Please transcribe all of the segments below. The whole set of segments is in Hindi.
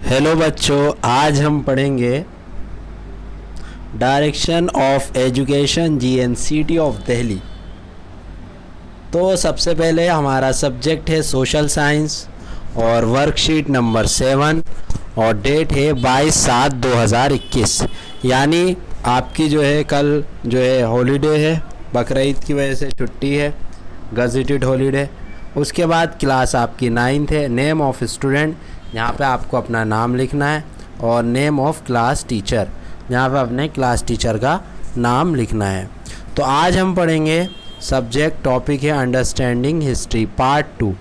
हेलो बच्चों, आज हम पढ़ेंगे direction of education GNCT of Delhi. तो सबसे पहले हमारा सब्जेक्ट है सोशल साइंस और वर्कशीट नंबर 7 और डेट है 22/7/2021। यानी आपकी जो है कल जो है हॉलीडे है, बकरीद की वजह से छुट्टी है, गजेटेड हॉलीडे। उसके बाद क्लास आपकी 9th है। नेम ऑफ स्टूडेंट, यहाँ पे आपको अपना नाम लिखना है, और नेम ऑफ क्लास टीचर, यहाँ पे अपने क्लास टीचर का नाम लिखना है। तो आज हम पढ़ेंगे सब्जेक्ट टॉपिक है अंडरस्टैंडिंग हिस्ट्री पार्ट 2।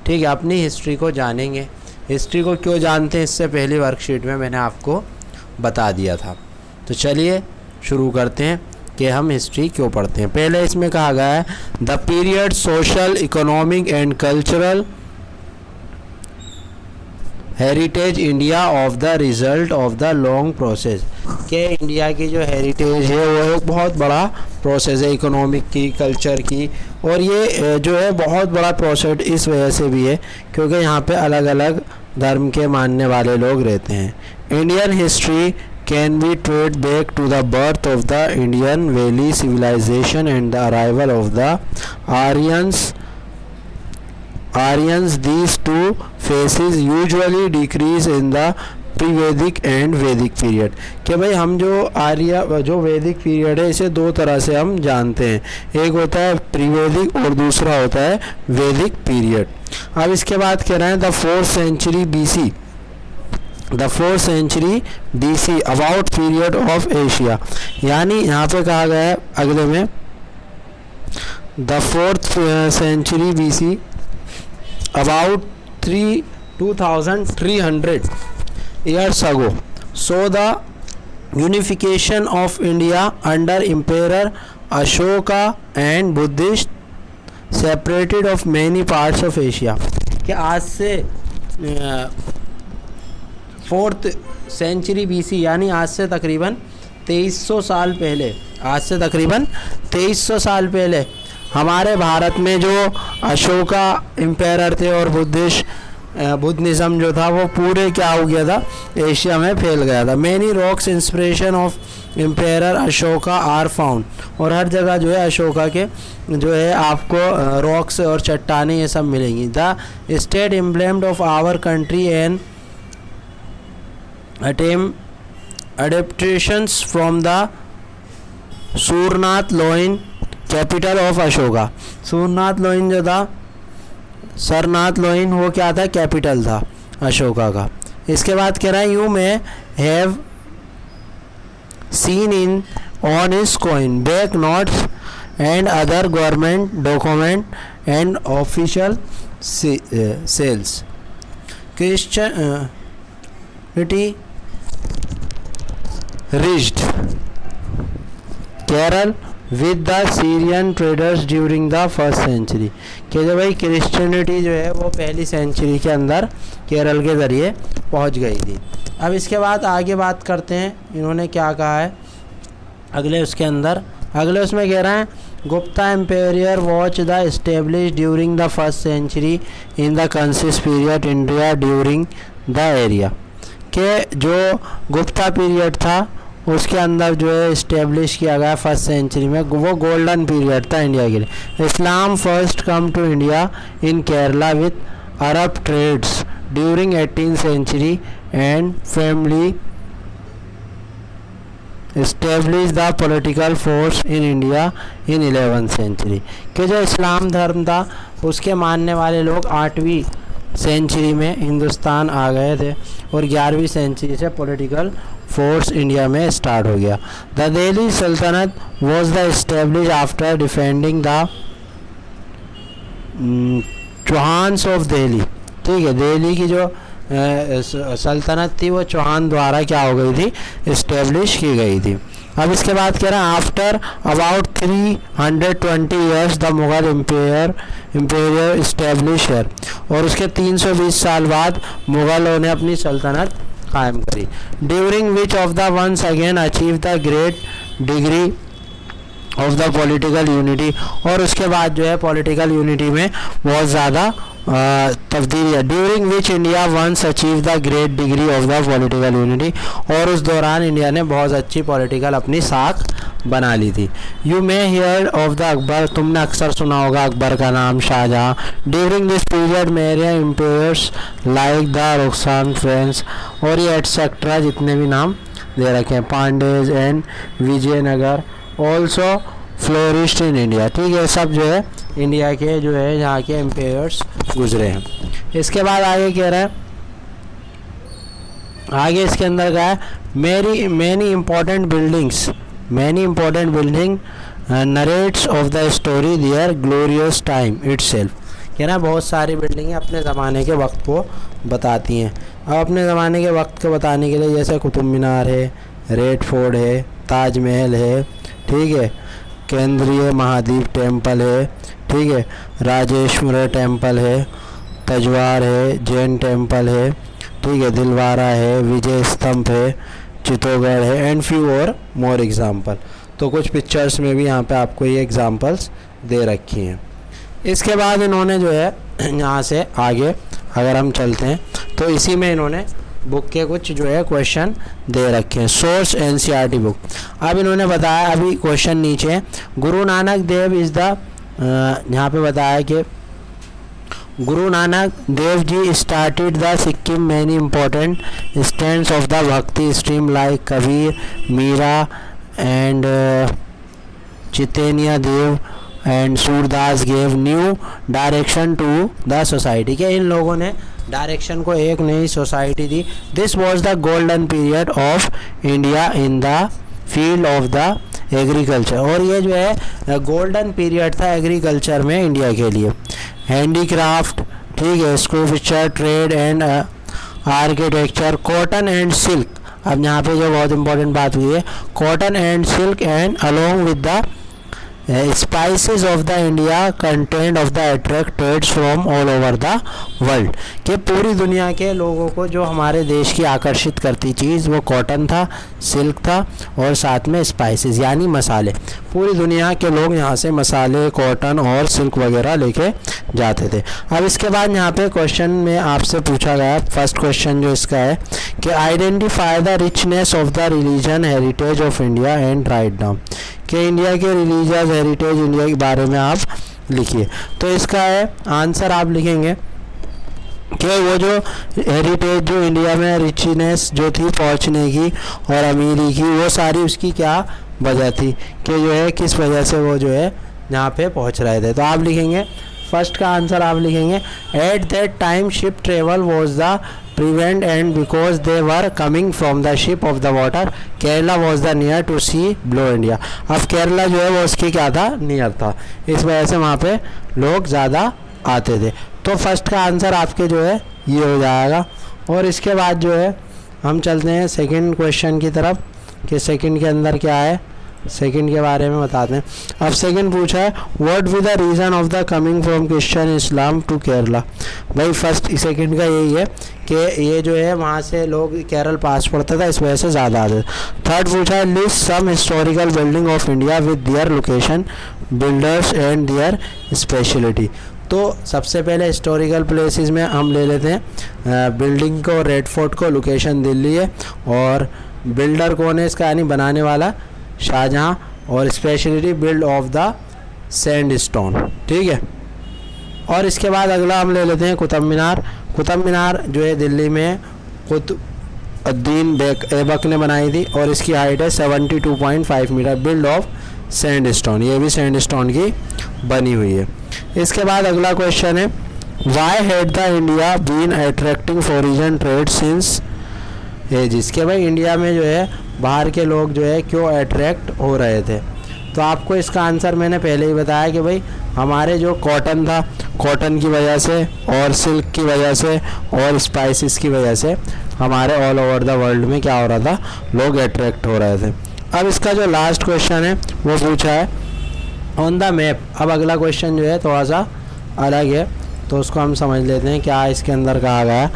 ठीक है, अपनी हिस्ट्री को जानेंगे। हिस्ट्री को क्यों जानते हैं इससे पहली वर्कशीट में मैंने आपको बता दिया था। तो चलिए शुरू करते हैं कि हम हिस्ट्री क्यों पढ़ते हैं। पहले इसमें कहा गया है the period social economic and cultural heritage India of the result of the long process. के इंडिया की जो हेरिटेज है वो एक बहुत बड़ा प्रोसेस है, इकोनॉमिक की, कल्चर की, और ये जो है बहुत बड़ा प्रोसेस इस वजह से भी है क्योंकि यहाँ पे अलग अलग धर्म के मानने वाले लोग रहते हैं। Indian history can be traced back to the birth of the Indian Valley civilization and the arrival of the Aryans. These two phases usually decrease in the pre-Vedic and Vedic period। कि भाई हम जो वैदिक पीरियड है इसे दो तरह से हम जानते हैं, एक होता है प्री वैदिक और दूसरा होता है वैदिक पीरियड। अब इसके बाद कह रहे हैं the 4th century BC, the 4th century DC about period of Asia. यानी यहाँ पे कहा गया है अगले में the 4th century BC about 2300 years ago so the unification of India under Emperor Ashoka and Buddhist separated of many parts of Asia। कि आज से 4th century BC यानी आज से तकरीबन 2300 साल पहले हमारे भारत में जो अशोका एम्पायर थे और बुद्धिज़्म जो था वो पूरे क्या हो गया था, एशिया में फैल गया था। Many rocks inspiration of empire Ashoka are found, और हर जगह जो है अशोका के जो है आपको रॉक्स और चट्टानें ये सब मिलेंगी। The state emblem of our country and adaptations from the Sarnath lion capital of Ashoka. Sarnath lion जो था, सरनाथ लोइन, वो क्या था, कैपिटल था अशोका का। इसके बाद कह रहा है you may have seen in on his coin bank notes and other government document and official seals. Christianity reached Kerala with the Syrian traders during the 1st century। कि जो भाई क्रिश्चियनिटी जो है वो पहली सेंचुरी के अंदर केरल के ज़रिए पहुंच गई थी। अब इसके बाद आगे बात करते हैं इन्होंने क्या कहा है अगले उसमें कह रहा है Gupta empire watch the establish during the 1st century in the कंसिस period India during the area. के जो गुप्ता पीरियड था उसके अंदर जो है इस्टेब्लिश किया गया 1st century में, वो गोल्डन पीरियड था इंडिया के लिए। Islam first come to India in Kerala with Arab trades during 18th century and family establish the political force in India in 11th century। कि जो इस्लाम धर्म था उसके मानने वाले लोग 8वीं सेंचुरी में हिंदुस्तान आ गए थे और 11वीं सेंचुरी से पॉलिटिकल फोर्स इंडिया में स्टार्ट हो गया। The Delhi Sultanate was the establish after defending the Chauhans of Delhi. ठीक है, दिल्ली की जो सल्तनत थी वो चौहान द्वारा क्या हो गई थी, इस्टेब्लिश की गई थी। अब इसके बाद कह रहा है after about 320 years the Mughal empire establish है, और उसके 320 साल बाद मुगलों ने अपनी सल्तनत कायम करी। During which of the ones again achieve the great degree of the political unity, और उसके बाद जो है पॉलिटिकल यूनिटी में बहुत ज़्यादा तब्दीली है। During which India once achieve the great degree of the political unity, और उस दौरान इंडिया ने बहुत अच्छी पॉलिटिकल अपनी साख बना ली थी। You may hear of the Akbar, तुमने अक्सर सुना होगा अकबर का नाम, शाहजहाँ। ड्यूरिंग दिस पीरियड मेरे एम्पायर्स लाइक द रुखसान फ्रेंड्स, और ये एटसेट्रा जितने भी नाम दे रखे हैं, Pandyas and Vijayanagara also flourished in India. ठीक है, सब जो है इंडिया के जो है यहाँ के एम्पायर्स गुजरे हैं। इसके बाद आगे कह रहा है, आगे इसके अंदर का है many important building narrates of the story their glorious time itself. कह रहा है बहुत सारी बिल्डिंगें अपने ज़माने के वक्त को बताती हैं। अब अपने ज़माने के वक्त को बताने के लिए जैसे कुतुब मीनार है, रेड फोर्ट है, ताजमहल है, ठीक है, केंद्रीय महाद्वीप टेम्पल है, ठीक है, राजेश्वर टेम्पल है, तजवार है, जैन टेम्पल है, ठीक है, दिलवारा है, विजय स्तंभ है, चित्तौड़गढ़ है, एंड फ्यू और मोर एग्जाम्पल। तो कुछ पिक्चर्स में भी यहाँ पे आपको ये एग्जाम्पल्स दे रखी हैं। इसके बाद इन्होंने जो है यहाँ से आगे अगर हम चलते हैं तो इसी में इन्होंने बुक के कुछ जो है क्वेश्चन दे रखे हैं। Source NCERT book. अब इन्होंने बताया, अभी क्वेश्चन नीचे है, गुरु नानक देव इज़ द, यहाँ पे बताया कि Guru Nanak Dev ji started the Sikhism many important stands of the bhakti stream like Kabir, Meera and Chaitanya Dev and Surdas gave new direction to the society. के इन लोगों ने डायरेक्शन को एक नई सोसाइटी दी। This was the golden period of India in the field of the agriculture, और ये जो है गोल्डन पीरियड था एग्रीकल्चर में इंडिया के लिए। हैंडीक्राफ्ट, ठीक है, sculpture, trade and architecture, cotton and silk. अब यहाँ पे जो बहुत इंपॉर्टेंट बात हुई है, cotton and silk and along with the spices of the India content of the attract trades from all over the world. कि पूरी दुनिया के लोगों को जो हमारे देश की आकर्षित करती चीज़ वो कॉटन था, सिल्क था और साथ में स्पाइसेस यानी मसाले। पूरी दुनिया के लोग यहाँ से मसाले, कॉटन और सिल्क वगैरह लेके जाते थे। अब इसके बाद यहाँ पे क्वेश्चन में आपसे पूछा गया, फर्स्ट क्वेश्चन जो इसका है कि identify the richness of the religion heritage of India and write down. कि इंडिया के रिलीजियस हेरिटेज इंडिया के बारे में आप लिखिए। तो इसका है आंसर आप लिखेंगे कि वो जो हेरिटेज जो इंडिया में रिचनेस जो थी पहुंचने की और अमीरी की, वो सारी उसकी क्या वजह थी, कि जो है किस वजह से वो जो है यहाँ पे पहुंच रहे थे। तो आप लिखेंगे फर्स्ट का आंसर आप लिखेंगे at that time ship travel was the prevent and because they were coming from the ship of the water Kerala was the near to sea below India. अब केरला जो है वो उसकी क्या था, नियर था, इस वजह से वहाँ पे लोग ज़्यादा आते थे। तो फर्स्ट का आंसर आपके जो है ये हो जाएगा। और इसके बाद जो है हम चलते हैं सेकंड क्वेश्चन की तरफ कि सेकंड के अंदर क्या है, सेकंड के बारे में बताते हैं। अब सेकंड पूछा है what with the reason of the coming from Christian Islam to Kerala. भाई फर्स्ट सेकंड का यही है कि ये जो है वहाँ से लोग केरल पास पड़ता था, इस वजह से ज़्यादा आते। थर्ड पूछा है list some historical building of India with their location, builders and their speciality. तो सबसे पहले हिस्टोरिकल प्लेसेस में हम ले लेते हैं बिल्डिंग को, रेड फोर्ट को, लोकेशन दिल्ली है और बिल्डर कौन है इसका यानी बनाने वाला शाहजहाँ, और speciality build of the sand stone, ठीक है। और इसके बाद अगला हम ले लेते हैं कुतुब मीनार। कुतुब मीनार जो है दिल्ली में कुतुबुद्दीन ऐबक ने बनाई थी और इसकी हाइट है 72.5 metre, build of sand stone, ये भी सैंड स्टोन की बनी हुई है। इसके बाद अगला क्वेश्चन है why had the India been attracting foreign trade since ages. के भाई इंडिया में जो है बाहर के लोग जो है क्यों अट्रैक्ट हो रहे थे। तो आपको इसका आंसर मैंने पहले ही बताया कि भाई हमारे जो कॉटन था, कॉटन की वजह से और सिल्क की वजह से और स्पाइसेस की वजह से हमारे ऑल ओवर द वर्ल्ड में क्या हो रहा था, लोग अट्रैक्ट हो रहे थे। अब इसका जो लास्ट क्वेश्चन है वो पूछा है ऑन द मैप। अब अगला क्वेश्चन जो है थोड़ा सा अलग है तो उसको हम समझ लेते हैं क्या इसके अंदर कहा गया है।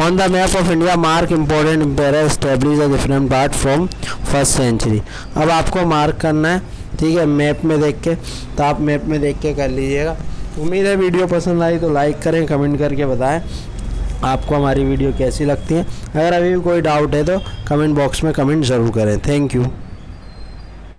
On the map of India mark important empire establish a different part from first century. अब आपको मार्क करना है, ठीक है, मैप में देख के, तो आप मैप में देख के कर लीजिएगा। उम्मीद है वीडियो पसंद आई तो लाइक करें, कमेंट करके बताएं आपको हमारी वीडियो कैसी लगती है। अगर अभी भी कोई डाउट है तो कमेंट बॉक्स में कमेंट ज़रूर करें। Thank you.